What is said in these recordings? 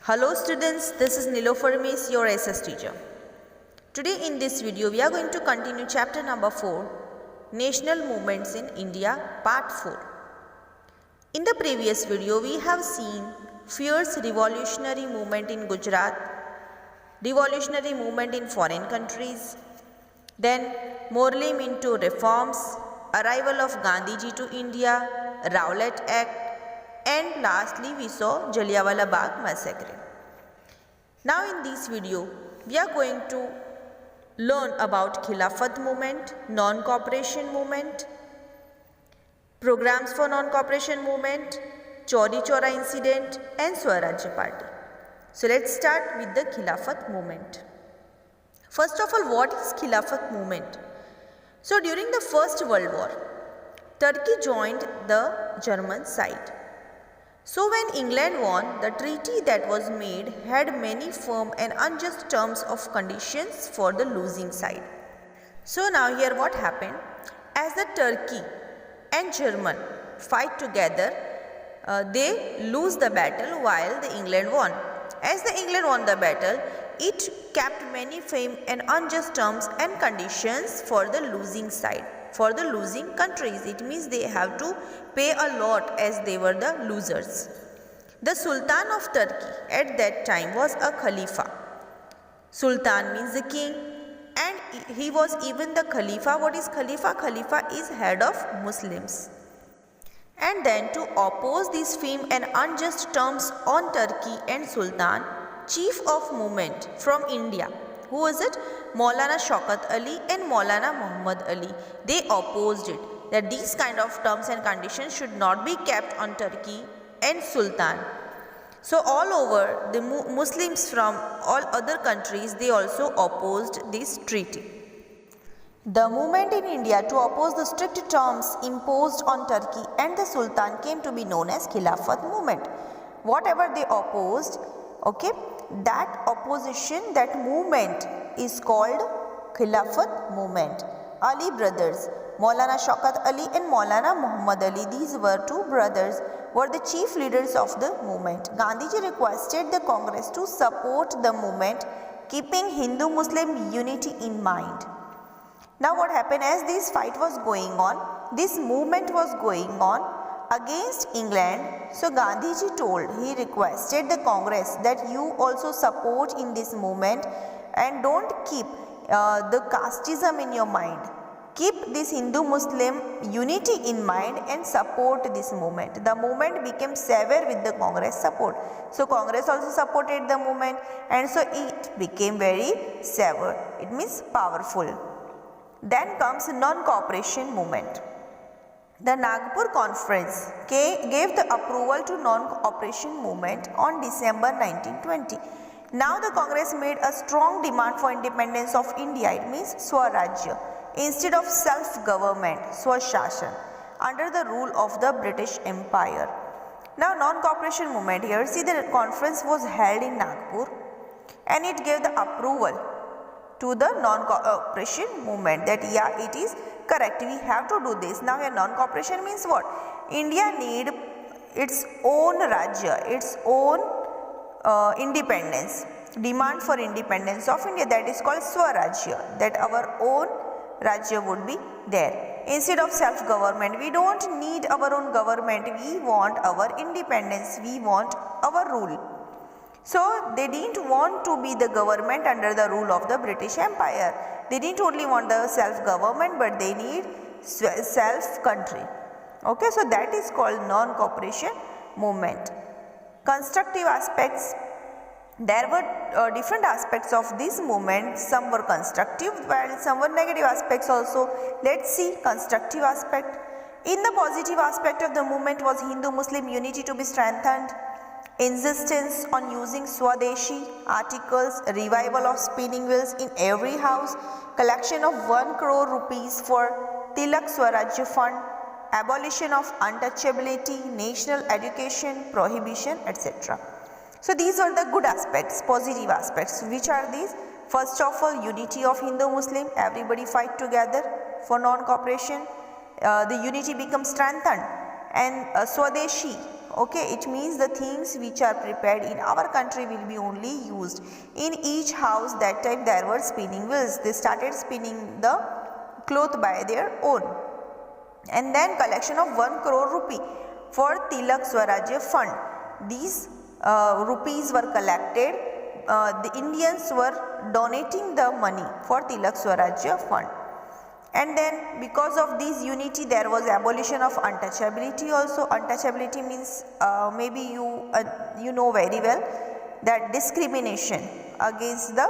Hello students, this is Nilofer Miss, your SS teacher. Today in this video, we are going to continue chapter number 4, National Movements in India, part 4. In the previous video, we have seen fierce revolutionary movement in Gujarat, revolutionary movement in foreign countries, then Morley Minto reforms, arrival of Gandhiji to India, Rowlatt Act, and lastly we saw Jallianwala Bagh massacre. Now in this video, we are going to learn about Khilafat movement, non-cooperation movement, programs for non-cooperation movement, Chauri Chaura incident and Swarajya Party. So let's start with the Khilafat movement. First of all, what is Khilafat movement? So during the First World War, Turkey joined the German side. So when England won, the treaty that was made had many firm and unjust terms of conditions for the losing side. So now here what happened? As the Turkey and German fight together, they lose the battle while the England won. As the England won the battle, it kept many firm and unjust terms and conditions for the losing side. For the losing countries, it means they have to pay a lot as they were the losers. The Sultan of Turkey at that time was a Khalifa. Sultan means the king, and he was even the Khalifa. What is Khalifa? Khalifa is head of Muslims. And then to oppose these firm and unjust terms on Turkey and Sultan, chief of movement from India, who was it? Maulana Shaukat Ali and Maulana Muhammad Ali. They opposed it, that these kind of terms and conditions should not be kept on Turkey and Sultan. So all over the Muslims from all other countries, they also opposed this treaty. The movement in India to oppose the strict terms imposed on Turkey and the Sultan came to be known as Khilafat movement. Whatever they opposed, okay, that opposition, that movement is called Khilafat movement. Ali brothers, Maulana Shaukat Ali and Maulana Muhammad Ali, these were two brothers, were the chief leaders of the movement. Gandhiji requested the Congress to support the movement, keeping Hindu-Muslim unity in mind. Now what happened, as this fight was going on, this movement was going on against England. So Gandhiji he requested the Congress that you also support in this movement and don't keep the casteism in your mind. Keep this Hindu-Muslim unity in mind and support this movement. The movement became severe with the Congress support. So Congress also supported the movement, and so it became very severe. It means powerful. Then comes non-cooperation movement. The Nagpur Conference gave the approval to non-cooperation movement on December 1920. Now the Congress made a strong demand for independence of India. It means Swarajya, instead of self-government, Swashashan, under the rule of the British Empire. Now non-cooperation movement, here see the conference was held in Nagpur and it gave the approval to the non-cooperation movement that yeah, it is correct, we have to do this. Now here non-cooperation means what? India need its own Rajya, its own independence, demand for independence of India, that is called Swarajya, that our own Rajya would be there. Instead of self-government, we don't need our own government, we want our independence, we want our rule. So they didn't want to be the government under the rule of the British Empire. They didn't only want the self-government, but they need self-country. Okay, so that is called non-cooperation movement. Constructive aspects. There were different aspects of this movement. Some were constructive while some were negative aspects also. Let's see constructive aspect. In the positive aspect of the movement was Hindu-Muslim unity to be strengthened, insistence on using Swadeshi articles, revival of spinning wheels in every house, collection of 1 crore rupees for Tilak Swarajya Fund, abolition of untouchability, national education, prohibition, etc. So these are the good aspects, positive aspects. Which are these? First of all, unity of Hindu-Muslim, everybody fight together for non-cooperation. The unity becomes strengthened. And Swadeshi, okay, it means the things which are prepared in our country will be only used. In each house that time there were spinning wheels. They started spinning the cloth by their own. And then collection of 1 crore rupee for Tilak Swarajya Fund. These rupees were collected. The Indians were donating the money for Tilak Swarajya Fund. And then because of this unity there was abolition of untouchability also. Untouchability means maybe you know very well that discrimination against the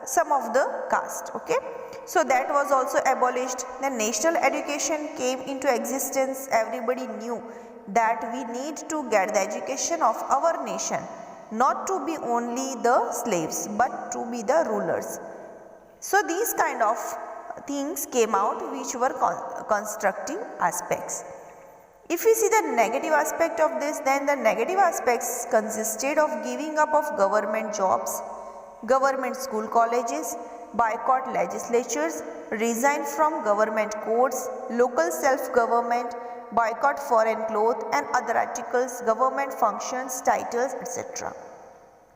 some of the caste, okay. So that was also abolished. Then national education came into existence. Everybody knew that we need to get the education of our nation, not to be only the slaves but to be the rulers. So these kind of things came out which were constructive aspects. If we see the negative aspect of this, then the negative aspects consisted of giving up of government jobs, government school colleges, boycott legislatures, resign from government courts, local self-government, boycott foreign cloth and other articles, government functions, titles, etc.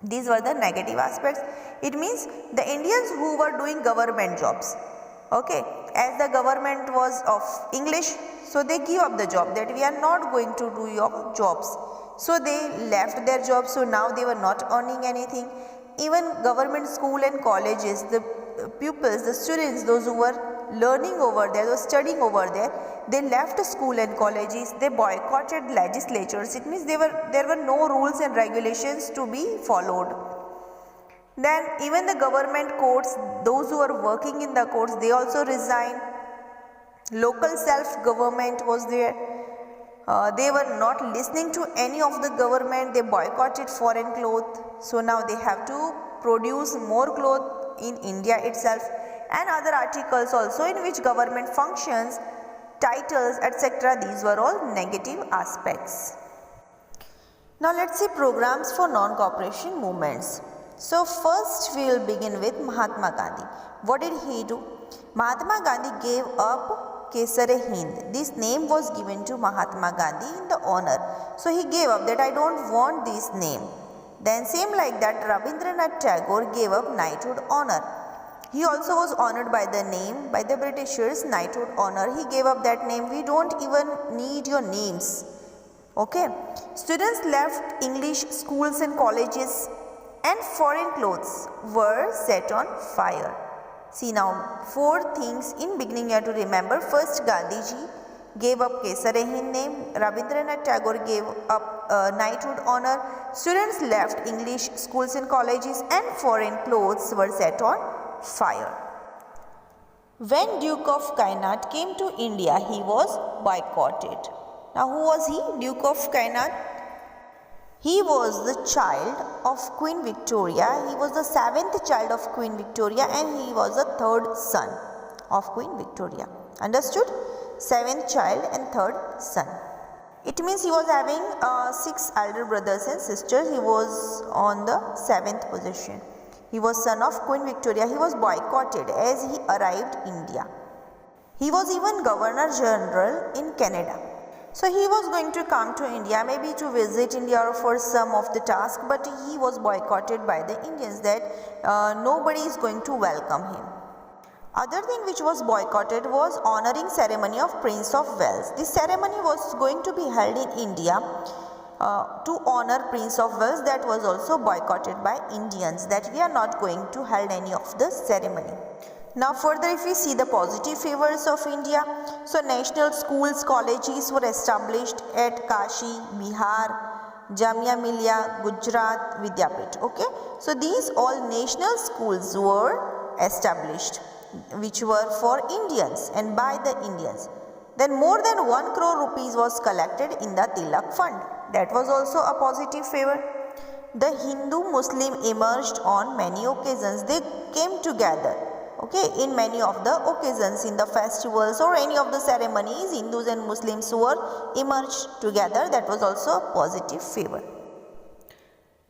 These were the negative aspects. It means the Indians who were doing government jobs, okay, as the government was of English, so they give up the job that we are not going to do your jobs. So they left their jobs, so now they were not earning anything. Even government school and colleges, the pupils, the students, those who were learning over there, those studying over there, they left school and colleges, they boycotted legislatures. It means there were no rules and regulations to be followed. Then even the government courts, those who were working in the courts, they also resigned. Local self-government was there. They were not listening to any of the government. They boycotted foreign cloth. So now they have to produce more cloth in India itself, and other articles also in which government functions, titles, etc. These were all negative aspects. Now let's see programs for non-cooperation movements. So first we will begin with Mahatma Gandhi. What did he do? Mahatma Gandhi gave up Kesar-e-Hind. This name was given to Mahatma Gandhi in the honor. So he gave up that I don't want this name. Then same like that Rabindranath Tagore gave up knighthood honor. He also was honored by the name, by the Britishers, knighthood honor. He gave up that name. We don't even need your names. Okay. Students left English schools and colleges, and foreign clothes were set on fire. See now, 4 things in beginning you have to remember. First, Gandhiji gave up Kesar-e-Hind name. Rabindranath Tagore gave up knighthood honor. Students left English schools and colleges, and foreign clothes were set on fire. When Duke of Kainnat came to India, he was boycotted. Now who was he? Duke of Kainnat. He was the child of Queen Victoria. He was the 7th child of Queen Victoria, and he was the 3rd son of Queen Victoria. Understood? 7th child and 3rd son. It means he was having 6 elder brothers and sisters. He was on the 7th position. He was son of Queen Victoria. He was boycotted as he arrived India. He was even Governor General in Canada. So he was going to come to India, maybe to visit India or for some of the task, but he was boycotted by the Indians that nobody is going to welcome him. Other thing which was boycotted was honoring ceremony of Prince of Wales. This ceremony was going to be held in India to honor Prince of Wales. That was also boycotted by Indians, that we are not going to hold any of the ceremony. Now further, if we see the positive favors of India, so national schools, colleges were established at Kashi, Bihar, Jamia Millia, Gujarat, Vidyapit. Okay, so these all national schools were established, which were for Indians and by the Indians. Then more than 1 crore rupees was collected in the Tilak Fund. That was also a positive favor. The Hindu-Muslim emerged on many occasions. They came together, okay, in many of the occasions, in the festivals or any of the ceremonies, Hindus and Muslims were emerged together. That was also a positive favor.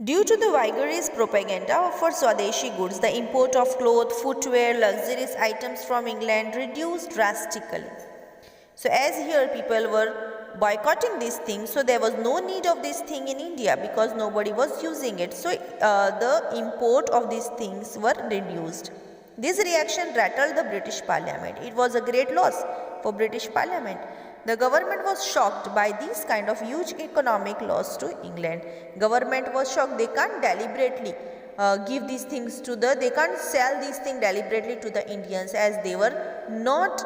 Due to the vigorous propaganda for Swadeshi goods, the import of cloth, footwear, luxurious items from England reduced drastically. So as here people were boycotting this thing, so there was no need of this thing in India because nobody was using it. So the import of these things were reduced. This reaction rattled the British Parliament. It was a great loss for British Parliament. The government was shocked by these kind of huge economic loss to England. Government was shocked. They can't deliberately give these things to they can't sell these things deliberately to the Indians, as they were not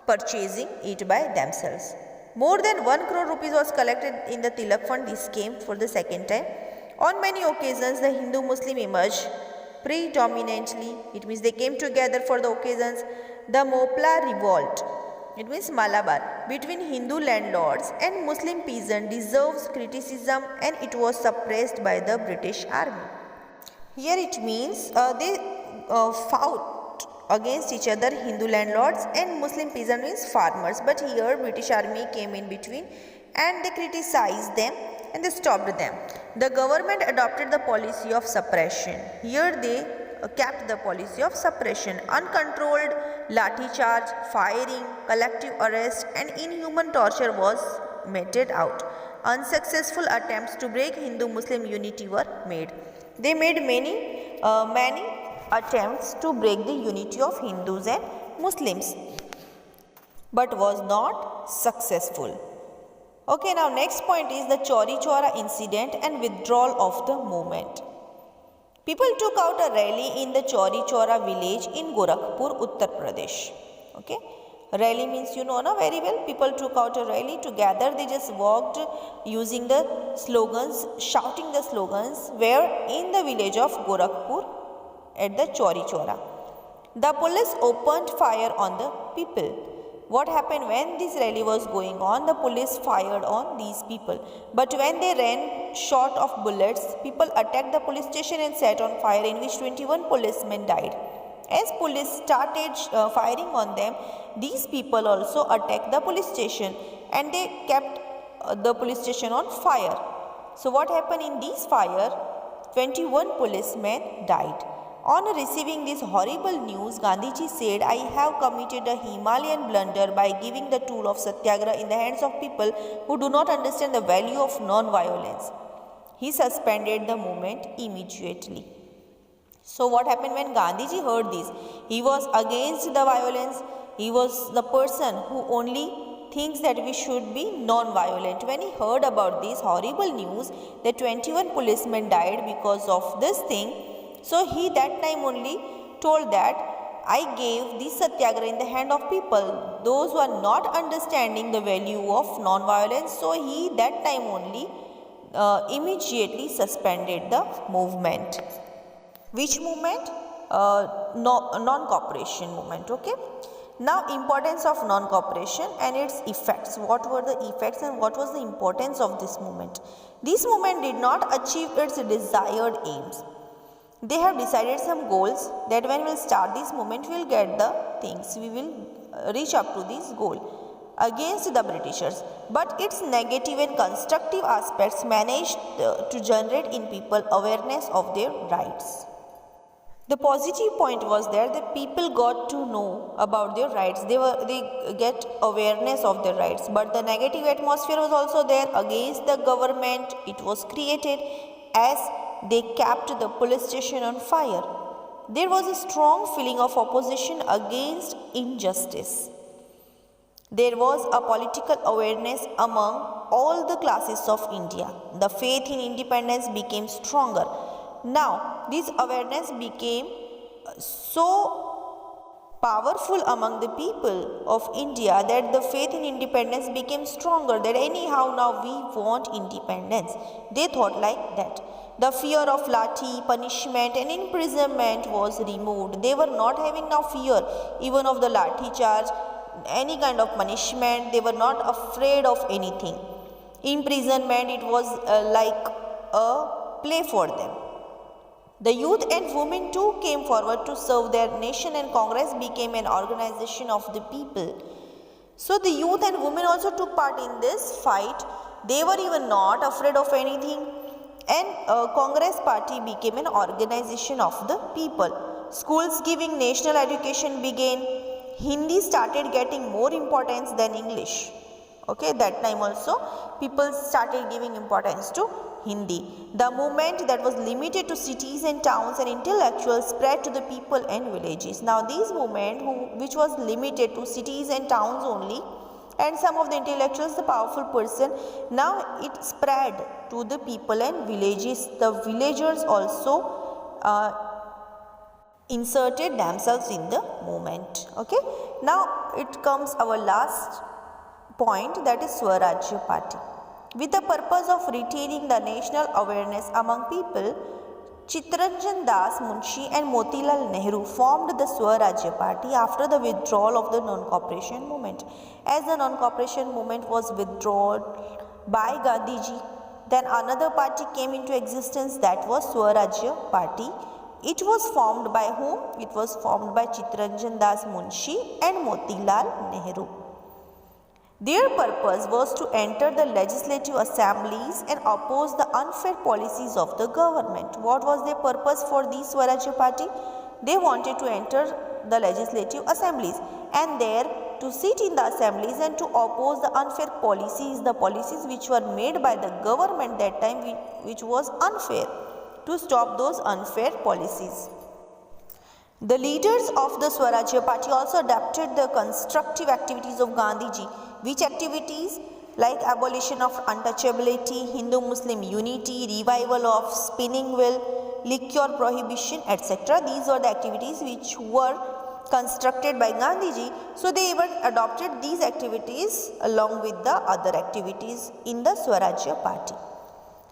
purchasing it by themselves. More than 1 crore rupees was collected in the Tilak Fund. This came for the second time. On many occasions, the Hindu-Muslim emerged predominantly. It means they came together for the occasions. The Mopla revolt, it means Malabar, between Hindu landlords and Muslim peasants deserves criticism, and it was suppressed by the British Army. Here it means they fought against each other, Hindu landlords and Muslim peasants means farmers, but here British Army came in between and they criticized them and they stopped them. The government adopted the policy of suppression. Here they kept the policy of suppression. Uncontrolled lathi charge, firing, collective arrest and inhuman torture was meted out. Unsuccessful attempts to break Hindu-Muslim unity were made. They made many attempts to break the unity of Hindus and Muslims, but was not successful. Okay, now next point is the Chauri Chaura incident and withdrawal of the movement. People took out a rally in the Chauri Chaura village in Gorakhpur, Uttar Pradesh. Okay, rally means you know very well. People took out a rally together. They just walked using the slogans, shouting the slogans, where in the village of Gorakhpur at the Chauri Chaura. The police opened fire on the people. What happened when this rally was going on? The police fired on these people. But when they ran short of bullets, people attacked the police station and set on fire, in which 21 policemen died. As police started firing on them, these people also attacked the police station and they kept the police station on fire. So what happened in this fire? 21 policemen died. On receiving this horrible news, Gandhiji said, "I have committed a Himalayan blunder by giving the tool of Satyagraha in the hands of people who do not understand the value of non-violence." He suspended the movement immediately. So what happened when Gandhiji heard this? He was against the violence. He was the person who only thinks that we should be non-violent. When he heard about this horrible news that 21 policemen died because of this thing, so he that time only told that I gave this satyagraha in the hand of people, those who are not understanding the value of non-violence. So he that time only immediately suspended the movement. Which movement? Non-cooperation movement. Okay. Now importance of non-cooperation and its effects. What were the effects and what was the importance of this movement? This movement did not achieve its desired aims. They have decided some goals that when we will start this movement, we will get the things, we will reach up to this goal against the Britishers. But its negative and constructive aspects managed to generate in people awareness of their rights. The positive point was there that people got to know about their rights. They get awareness of their rights. But the negative atmosphere was also there against the government. It was created as they kept the police station on fire. There was a strong feeling of opposition against injustice. There was a political awareness among all the classes of India. The faith in independence became stronger. Now, this awareness became so powerful among the people of India that the faith in independence became stronger, that anyhow now we want independence. They thought like that. The fear of lathi, punishment and imprisonment was removed. They were not having now fear even of the lathi charge, any kind of punishment. They were not afraid of anything. Imprisonment, it was like a play for them. The youth and women too came forward to serve their nation, and Congress became an organization of the people. So the youth and women also took part in this fight. They were even not afraid of anything. And Congress party became an organization of the people. Schools giving national education began. Hindi started getting more importance than English. Okay, that time also people started giving importance to Hindi. The movement that was limited to cities and towns and intellectuals spread to the people and villages. Now these movement which was limited to cities and towns only, and some of the intellectuals, the powerful person, now it spread to the people and villages. The villagers also inserted themselves in the movement. Okay, now it comes our last point, that is Swarajya Party. With the purpose of retaining the national awareness among people, Chittaranjan Das Munshi and Motilal Nehru formed the Swarajya Party after the withdrawal of the non-cooperation movement. As the non-cooperation movement was withdrawn by Gandhiji, then another party came into existence, that was Swarajya Party. It was formed by whom? It was formed by Chittaranjan Das Munshi and Motilal Nehru. Their purpose was to enter the legislative assemblies and oppose the unfair policies of the government. What was their purpose for the Swarajya Party? They wanted to enter the legislative assemblies and there to sit in the assemblies and to oppose the unfair policies, the policies which were made by the government that time, which was unfair, to stop those unfair policies. The leaders of the Swarajya Party also adapted the constructive activities of Gandhiji. Which activities? Like abolition of untouchability, Hindu-Muslim unity, revival of spinning wheel, liquor prohibition, etc. These were the activities which were constructed by Gandhiji. So they even adopted these activities along with the other activities in the Swarajya Party.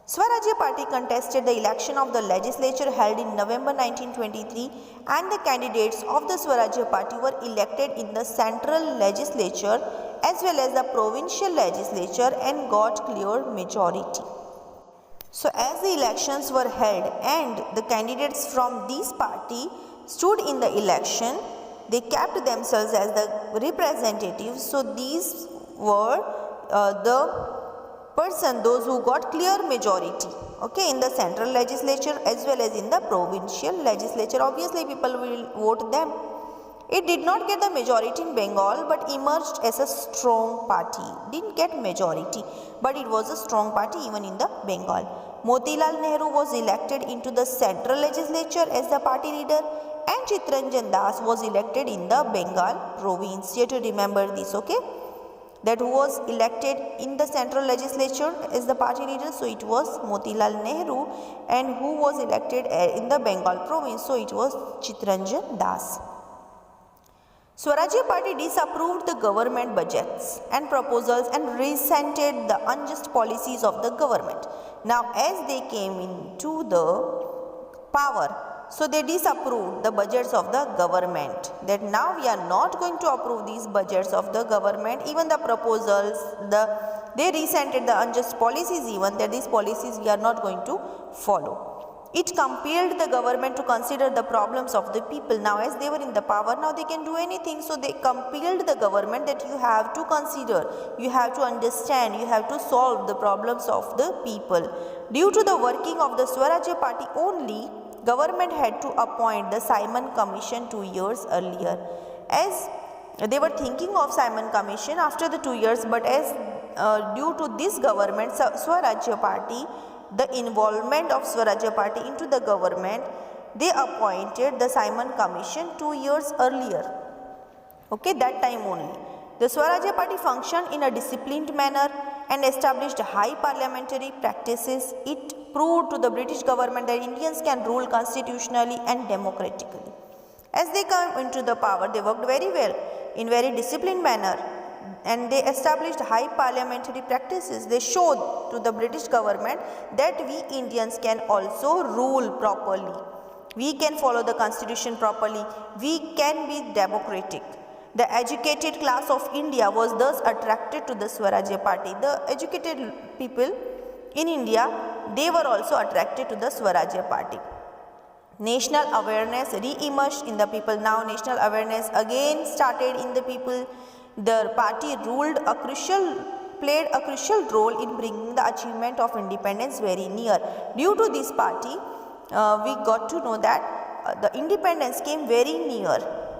Swarajya Party contested the election of the legislature held in November 1923, and the candidates of the Swarajya Party were elected in the central legislature as well as the provincial legislature and got clear majority. So as the elections were held and the candidates from this party stood in the election, they kept themselves as the representatives. So these were those who got clear majority, okay, in the central legislature as well as in the provincial legislature. Obviously people will vote them. It did not get the majority in Bengal but emerged as a strong party. Didn't get majority but it was a strong party even in the Bengal. Motilal Nehru was elected into the central legislature as the party leader and Chittaranjan Das was elected in the Bengal province. You have to remember this, okay? That who was elected in the central legislature as the party leader, so it was Motilal Nehru, and who was elected in the Bengal province, so it was Chittaranjan Das. Swarajya Party disapproved the government budgets and proposals and resented the unjust policies of the government. Now as they came into the power, so they disapproved the budgets of the government, that now we are not going to approve these budgets of the government, even the proposals, they resented the unjust policies even, that these policies we are not going to follow. It compelled the government to consider the problems of the people. Now as they were in the power, now they can do anything, so they compelled the government that you have to consider, you have to understand, you have to solve the problems of the people. Due to the working of the Swarajya Party only, government had to appoint the Simon Commission 2 years earlier. As they were thinking of Simon Commission after the 2 years, but as due to this government, Swarajya Party, the involvement of Swarajya Party into the government, they appointed the Simon Commission 2 years earlier. Okay, that time only. The Swarajya Party functioned in a disciplined manner and established high parliamentary practices. It proved to the British government that Indians can rule constitutionally and democratically. As they came into the power, they worked very well in very disciplined manner and they established high parliamentary practices. They showed to the British government that we Indians can also rule properly. We can follow the constitution properly. We can be democratic. The educated class of India was thus attracted to the Swarajya Party. The educated people in India, they were also attracted to the Swarajya Party. National awareness re-emerged in the people. Now national awareness again started in the people. The party played a crucial role in bringing the achievement of independence very near. Due to this party, we got to know that the independence came very near.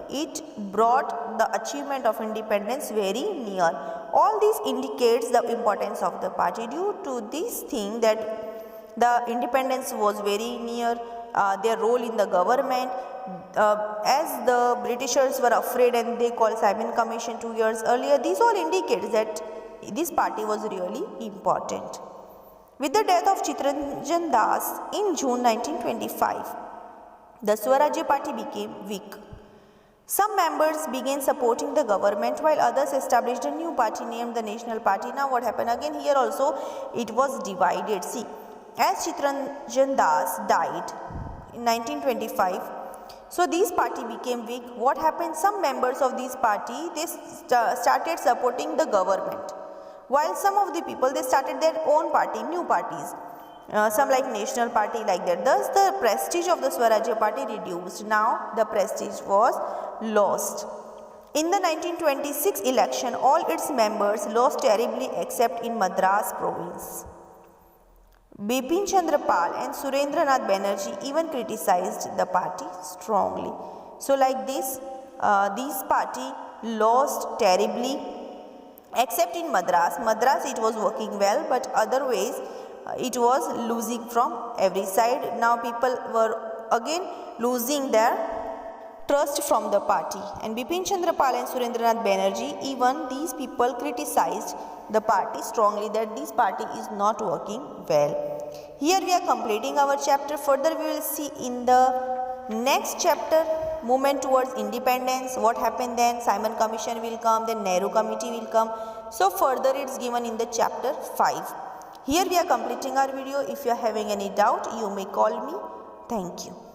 It brought the achievement of independence very near. All this indicates the importance of the party. Due to this thing that the independence was very near, their role in the government, as the Britishers were afraid and they called Simon Commission 2 years earlier, these all indicates that this party was really important. With the death of Chittaranjan Das in June 1925, the Swarajya Party became weak. Some members began supporting the government while others established a new party named the National Party. Now what happened again here also, it was divided. See, as Chittaranjan Das died in 1925, so this party became weak. What happened? Some members of this party, they started supporting the government, while some of the people, they started their own party, new parties. Some like National Party, like that. Thus the prestige of the Swarajya Party reduced. Now the prestige was lost. In the 1926 election, all its members lost terribly except in Madras province. Bipin Chandra Pal and Surendranath Banerjee even criticized the party strongly. So like this party lost terribly except in Madras. Madras it was working well, but other ways it was losing from every side. Now people were again losing their trust from the party, and Bipin Chandra Pal and Surendranath Banerjee, even these people criticized the party strongly that this party is not working well. Here we are completing our chapter. Further we will see in the next chapter, movement towards independence, what happened then, Simon Commission will come, then Nehru Committee will come. So further it's given in the chapter 5. Here we are completing our video. If you are having any doubt, you may call me. Thank you.